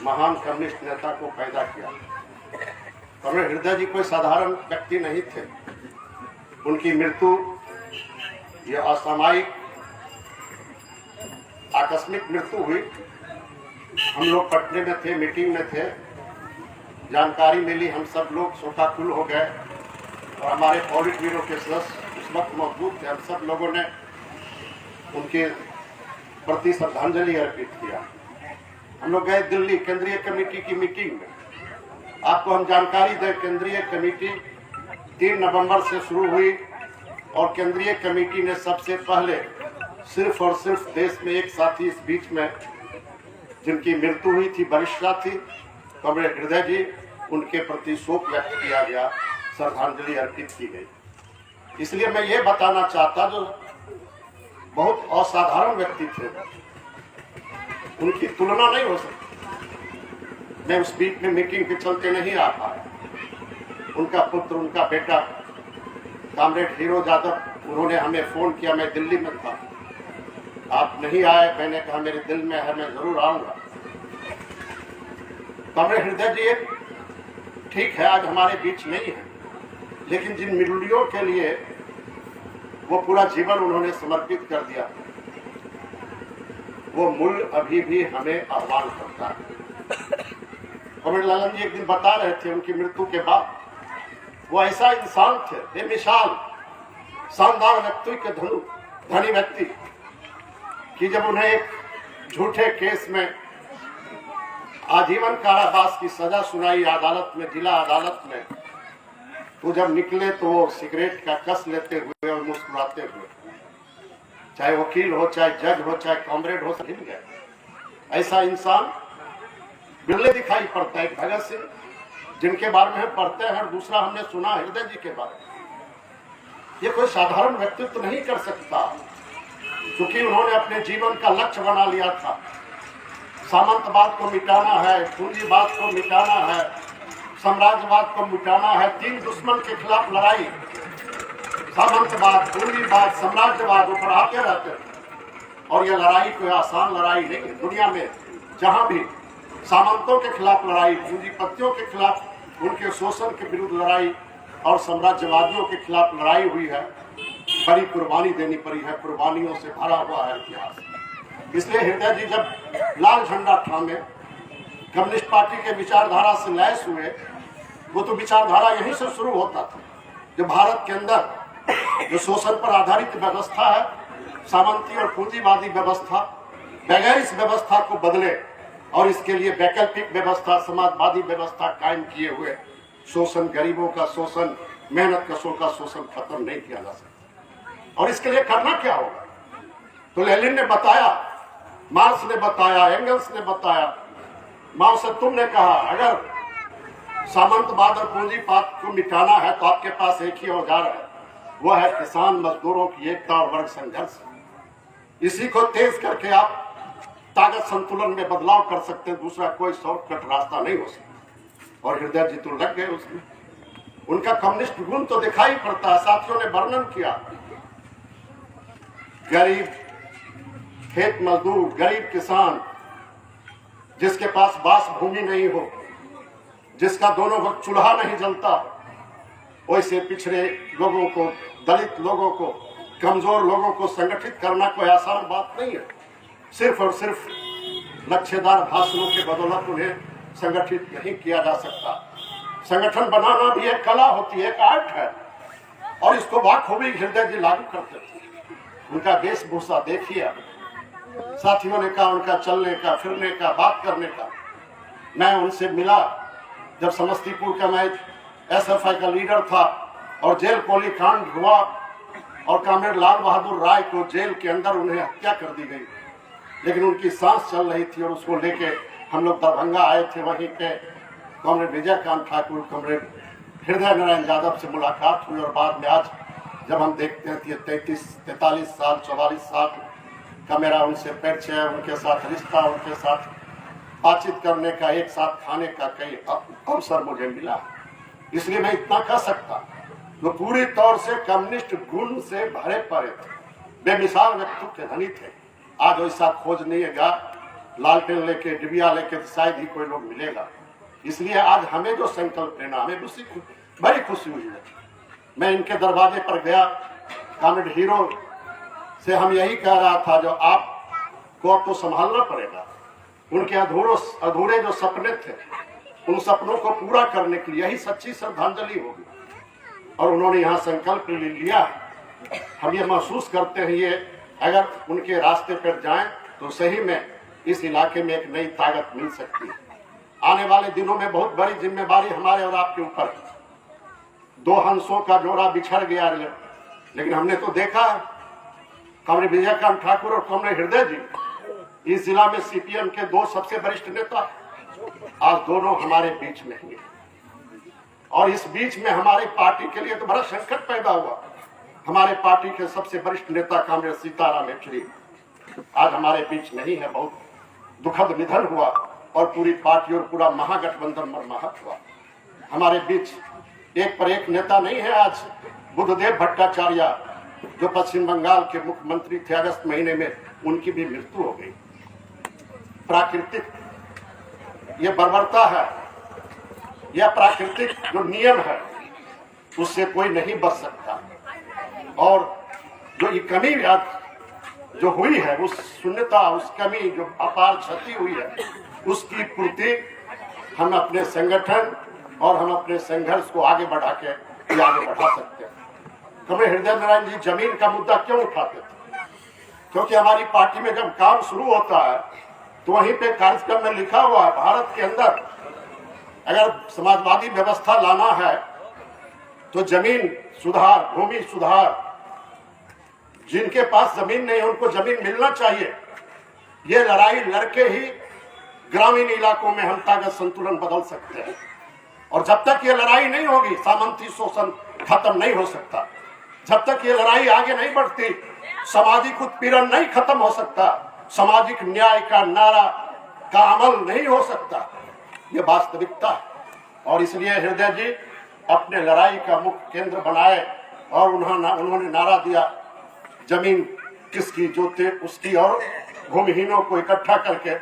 महान कम्युनिस्ट नेता को पैदा किया। कमरेड हृदय जी कोई साधारण व्यक्ति नहीं थे। उनकी मृत्यु ये असामयिक आकस्मिक मृत्यु हुई। हम लोग पटने में थे, मीटिंग में थे, जानकारी मिली, हम सब लोग शोकाकुल हो गए और हमारे पॉलिट ब्यूरो के सदस्य उस वक्त मौजूद थे। हम सब लोगों ने उनके प्रति श्रद्धांजलि अर्पित किया। हम लोग गए दिल्ली केंद्रीय कमेटी की मीटिंग में। आपको हम जानकारी दें, केंद्रीय कमेटी 3 नवंबर से शुरू हुई और केंद्रीय कमेटी ने सबसे पहले सिर्फ और सिर्फ देश में एक साथी इस बीच में जिनकी मृत्यु हुई थी, वरिष्ठा थी, कमरेड हृदय जी, उनके प्रति शोक व्यक्त किया गया, श्रद्धांजलि अर्पित की गई। इसलिए मैं ये बताना चाहता, जो बहुत असाधारण व्यक्ति थे, उनकी तुलना नहीं हो सकती। मैं उस बीच में मीटिंग के चलते नहीं आ पाया। उनका पुत्र, उनका बेटा कॉमरेड हीरो यादव, उन्होंने हमें फोन किया, मैं दिल्ली में था, आप नहीं आए। मैंने कहा मेरे दिल में है, मैं जरूर आऊंगा। कमरेड हृदय जी ठीक है, आज हमारे बीच नहीं है, लेकिन जिन मूल्यों के लिए वो पूरा जीवन उन्होंने समर्पित कर दिया, वो मूल्य अभी भी हमें आह्वान करता है। कमरेड लालन जी एक दिन बता रहे थे, उनकी मृत्यु के बाद, वो ऐसा इंसान थे, बेमिसाल शानदार व्यक्ति के धनी व्यक्ति, कि जब उन्हें एक झूठे केस में आजीवन कारावास की सजा सुनाई अदालत में, जिला अदालत में, तो जब निकले तो वो सिगरेट का कस लेते हुए और मुस्कुराते हुए, चाहे वकील हो, चाहे जज हो, चाहे कॉमरेड हो, सब हिल गए। ऐसा इंसान बिरले दिखाई पड़ता है। भगत सिंह जिनके बारे में हम पढ़ते हैं, दूसरा हमने सुना हृदय जी के बारे में। ये कोई साधारण व्यक्तित्व नहीं कर सकता, क्योंकि उन्होंने अपने जीवन का लक्ष्य बना लिया था। सामंतवाद को मिटाना है, पूंजीवाद को मिटाना है, साम्राज्यवाद को मिटाना है। 3 दुश्मन के खिलाफ लड़ाई, सामंतवाद, पूंजीवाद, साम्राज्यवाद, वो पढ़ाते रहते थे। और यह लड़ाई कोई आसान लड़ाई नहीं है। दुनिया में जहां भी सामंतों के खिलाफ लड़ाई, पूंजीपतियों के खिलाफ, उनके शोषण के विरुद्ध लड़ाई और साम्राज्यवादियों के खिलाफ लड़ाई हुई है, बड़ी कुर्बानी देनी पड़ी है, कुर्बानियों से भरा हुआ है इतिहास। इसलिए हृदय जी जब लाल झंडा थामे कम्युनिस्ट पार्टी के विचारधारा से लैस हुए, वो तो विचारधारा यहीं से शुरू होता था। जो भारत के अंदर जो शोषण पर आधारित व्यवस्था है, सामंती और पूंजीवादी व्यवस्था, बगैर इस व्यवस्था को बदले और इसके लिए वैकल्पिक व्यवस्था, समाजवादी व्यवस्था कायम किए हुए शोषण, गरीबों का शोषण, मेहनत कशों का शोषण खत्म नहीं किया जा सकता। और इसके लिए करना क्या होगा? तो लेनिन ने बताया, मार्क्स ने बताया, एंगल्स ने बताया, माओ से तुमने कहा, अगर सामंतवाद और पूंजीवाद को मिटाना है तो आपके पास एक ही औजार है, वो है किसान मजदूरों की एकता और वर्ग संघर्ष। इसी को तेज करके आप ताकत संतुलन में बदलाव कर सकते हैं, दूसरा कोई शॉर्टकट रास्ता नहीं हो सकता। और हृदय जी तो लग गए उसमें। उनका कम्युनिस्ट गुण तो दिखाई पड़ता है। साथियों ने वर्णन किया, गरीब खेत मजदूर, गरीब किसान, जिसके पास बास भूमि नहीं हो, जिसका दोनों वक्त चूल्हा नहीं जलता, वैसे पिछड़े लोगों को, दलित लोगों को, कमजोर लोगों को संगठित करना कोई आसान बात नहीं है। सिर्फ और सिर्फ लक्ष्यदार भाषणों के बदौलत उन्हें संगठित नहीं किया जा सकता। संगठन बनाना भी एक कला होती है, एक आर्ट है, और इसको बखूबी हृदय जी लागू करते थे। उनका वेशभूषा देखिए, साथियों ने कहा उनका चलने का, फिरने का, बात करने का। मैं उनसे मिला जब समस्तीपुर का मैं एसएफआई का लीडर था और जेल कोली कांड हुआ और कॉमरेड लाल बहादुर राय को जेल के अंदर उन्हें हत्या कर दी गई, लेकिन उनकी सांस चल रही थी और उसको लेके हम लोग दरभंगा आए थे। वहीं पे कॉमरेड विजयकांत ठाकुर, कॉमरेड हृदय नारायण यादव से मुलाकात हुई और बाद में आज जब हम देखते हैं कि 43 साल 44 साल का मेरा उनसे परिचय है, उनके साथ रिश्ता, उनके साथ बातचीत करने का, एक साथ खाने का कई अवसर मुझे मिला। इसलिए मैं इतना कह सकता, वो पूरी तौर से कम्युनिस्ट गुण से भरे पड़े थे, बेमिसाल व्यक्तित्व के धनी थे। आज वैसा खोज नहीं है, लालटेन लेके, डिबिया लेके, तो शायद ही कोई लोग मिलेगा। इसलिए आज हमें जो संकल्प लेना, हमें बड़ी खुशी हुई है। मैं इनके दरवाजे पर गया, कॉमरेड हीरो से हम यही कह रहा था, जो आपको तो संभालना पड़ेगा। उनके अधूरे जो सपने थे, उन सपनों को पूरा करने के लिए यही सच्ची श्रद्धांजलि होगी। और उन्होंने यहाँ संकल्प ले लिया। हम ये महसूस करते हैं, ये अगर उनके रास्ते पर जाएं तो सही में इस इलाके में एक नई ताकत मिल सकती है। आने वाले दिनों में बहुत बड़ी जिम्मेदारी हमारे और आपके ऊपर है। दो हंसों का जोड़ा बिछड़ गया, लेकिन हमने तो देखा कॉमरेड विजयकांत ठाकुर और कॉमरेड हृदय जी, इस जिला में सीपीएम के दो सबसे वरिष्ठ नेता, आज दोनों हमारे बीच में हैं। और इस बीच में हमारी पार्टी के लिए तो बड़ा संकट पैदा हुआ। हमारे पार्टी के सबसे वरिष्ठ नेता कॉमरेड सीताराम येचुरी आज हमारे बीच नहीं है। बहुत दुखद निधन हुआ और पूरी पार्टी और पूरा महागठबंधन मरमाहत हुआ। हमारे बीच एक पर एक नेता नहीं है। आज बुद्धदेव भट्टाचार्य जो पश्चिम बंगाल के मुख्यमंत्री थे, अगस्त महीने में उनकी भी मृत्यु हो गई। प्राकृतिक ये बर्बरता है, यह प्राकृतिक जो नियम है उससे कोई नहीं बच सकता। और जो ये कमी जो हुई है, उस शून्यता, उस कमी, जो अपार क्षति हुई है, उसकी पूर्ति हम अपने संगठन और हम अपने संघर्ष को आगे बढ़ा के आगे बढ़ा सकते हैं। कॉमरेड हृदय नारायण जी जमीन का मुद्दा क्यों उठाते थे? क्योंकि हमारी पार्टी में जब काम शुरू होता है तो वहीं पे कार्यक्रम में लिखा हुआ है, भारत के अंदर अगर समाजवादी व्यवस्था लाना है तो जमीन सुधार, भूमि सुधार, जिनके पास जमीन नहीं उनको जमीन मिलना चाहिए। ये लड़ाई लड़के ही ग्रामीण इलाकों में हम ताकत संतुलन बदल सकते हैं। और जब तक ये लड़ाई नहीं होगी, सामंती शोषण खत्म नहीं हो सकता। जब तक ये लड़ाई आगे नहीं बढ़ती, सामाजिक उत्पीड़न नहीं खत्म हो सकता, सामाजिक न्याय का नारा का अमल नहीं हो सकता। ये वास्तविकता है। और इसलिए हृदय जी अपने लड़ाई का मुख्य केंद्र बनाए और उन्होंने नारा दिया, जमीन किसकी जो थे उसकी, और भूमिहीनों को इकट्ठा करके,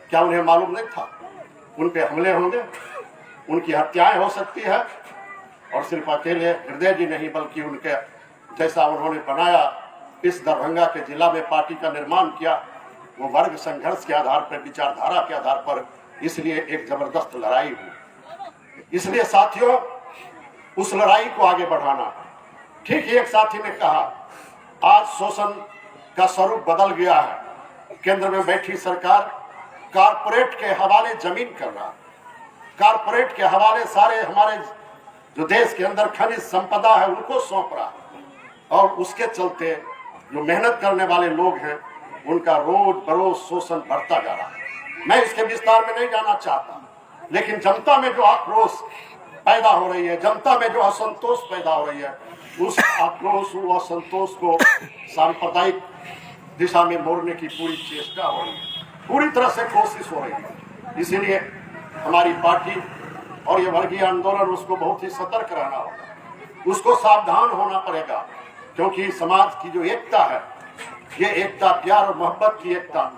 क्या उन्हें मालूम नहीं था उन पे हमले होंगे, उनकी हत्याएं हो सकती है। और सिर्फ अकेले हृदय जी नहीं, बल्कि उनके जैसा उन्होंने बनाया, इस दरभंगा के जिला में पार्टी का निर्माण किया, वो वर्ग संघर्ष के आधार पर, विचारधारा के आधार पर, इसलिए एक जबरदस्त लड़ाई हुई। इसलिए साथियों, उस लड़ाई को आगे बढ़ाना। ठीक ही एक साथी ने कहा, आज शोषण का स्वरूप बदल गया है। केंद्र में बैठी सरकार कारपोरेट के हवाले जमीन कर रहा, कारपोरेट के हवाले सारे हमारे जो देश के अंदर खनिज संपदा है उनको सौंप रहा, और उसके चलते जो मेहनत करने वाले लोग हैं उनका रोज बरोज शोषण बढ़ता जा रहा है। मैं इसके विस्तार में नहीं जाना चाहता, लेकिन जनता में जो आक्रोश पैदा हो रही है, जनता में जो असंतोष पैदा हो रही है, उस आक्रोश, असंतोष को सांप्रदायिक दिशा में मोड़ने की पूरी चेष्टा हो रही है, पूरी तरह से कोशिश हो रही है। इसीलिए हमारी पार्टी और ये वर्गीय आंदोलन, उसको बहुत ही सतर्क रहना होगा, उसको सावधान होना पड़ेगा। क्योंकि समाज की जो एकता है, ये एकता प्यार और मोहब्बत की एकता,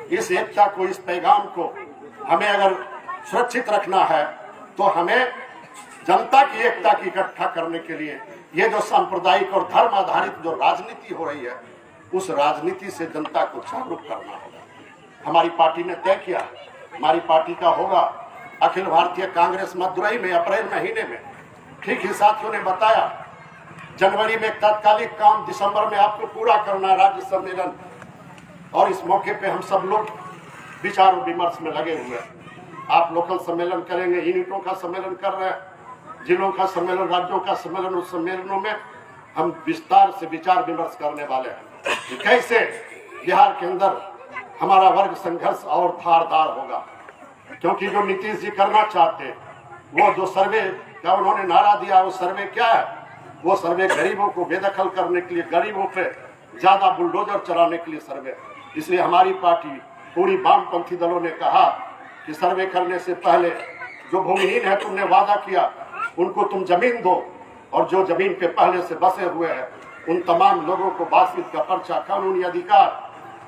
इस एकता को, इस पैगाम को हमें अगर सुरक्षित रखना है तो हमें जनता की एकता की इकट्ठा करने के लिए ये जो सांप्रदायिक और धर्म आधारित जो राजनीति हो रही है, उस राजनीति से जनता को जागरूक करना होगा। हमारी पार्टी ने तय किया, हमारी पार्टी का होगा अखिल भारतीय कांग्रेस मदुरई में अप्रैल महीने में। ठीक ही साथियों ने बताया, जनवरी में तात्कालिक काम, दिसंबर में आपको पूरा करना है राज्य सम्मेलन। और इस मौके पे हम सब लोग विचार विमर्श में लगे हुए हैं। आप लोकल सम्मेलन करेंगे, यूनिटों का सम्मेलन कर रहे हैं, जिलों का सम्मेलन, राज्यों का सम्मेलन। उस सम्मेलनों में हम विस्तार से विचार विमर्श करने वाले हैं कि कैसे बिहार के अंदर हमारा वर्ग संघर्ष और धारदार होगा। क्योंकि जो नीतीश जी करना चाहते, वो जो सर्वे का उन्होंने नारा दिया, वो सर्वे क्या है? वो सर्वे गरीबों को बेदखल करने के लिए, गरीबों पे ज्यादा बुलडोजर चलाने के लिए सर्वे। इसलिए हमारी पार्टी, पूरी वामपंथी दलों ने कहा कि सर्वे करने से पहले जो भूमिहीन है, तुमने वादा किया उनको तुम जमीन दो, और जो जमीन पे पहले से बसे हुए हैं उन तमाम लोगों को बासित का पर्चा, कानूनी अधिकार,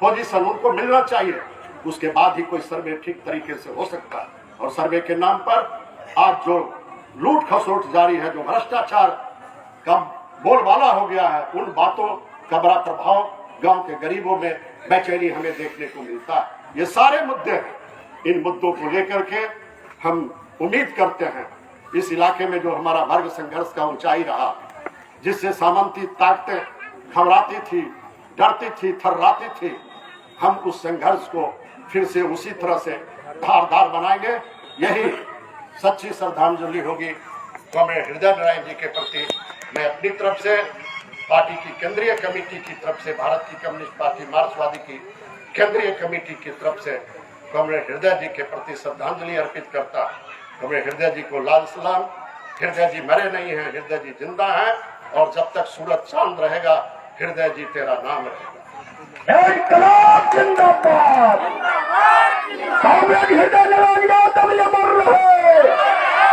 पोजीशन उनको मिलना चाहिए। उसके बाद ही कोई सर्वे ठीक तरीके से हो सकता है। और सर्वे के नाम पर आज जो लूट खसोट जारी है, जो भ्रष्टाचार का बोलबाला हो गया है, उन बातों का बड़ा प्रभाव गांव के गरीबों में बेचैनी हमें देखने को मिलता है। ये सारे मुद्दे हैं। इन मुद्दों को लेकर के हम उम्मीद करते हैं इस इलाके में जो हमारा वर्ग संघर्ष का ऊंचाई रहा, जिससे सामंती ताकतें घबराती थी, डरती थी, थर्राती थी, हम उस संघर्ष को फिर से उसी तरह से धारदार बनाएंगे। यही सच्ची श्रद्धांजलि होगी कॉमरेड हृदय नारायण जी के प्रति। मैं अपनी तरफ से, पार्टी की केंद्रीय कमेटी की तरफ से, भारत की कम्युनिस्ट पार्टी मार्क्सवादी की केंद्रीय कमेटी की तरफ से कॉमरेड हृदय जी के प्रति श्रद्धांजलि अर्पित करता। कॉमरेड हृदय जी को लाल सलाम। हृदय जी मरे नहीं हैं, हृदय जी जिंदा हैं, और जब तक सूरज चांद रहेगा हृदय जी तेरा नाम रहेगा। जिंदाबाद। कॉमरेड हृदय नारायण यादव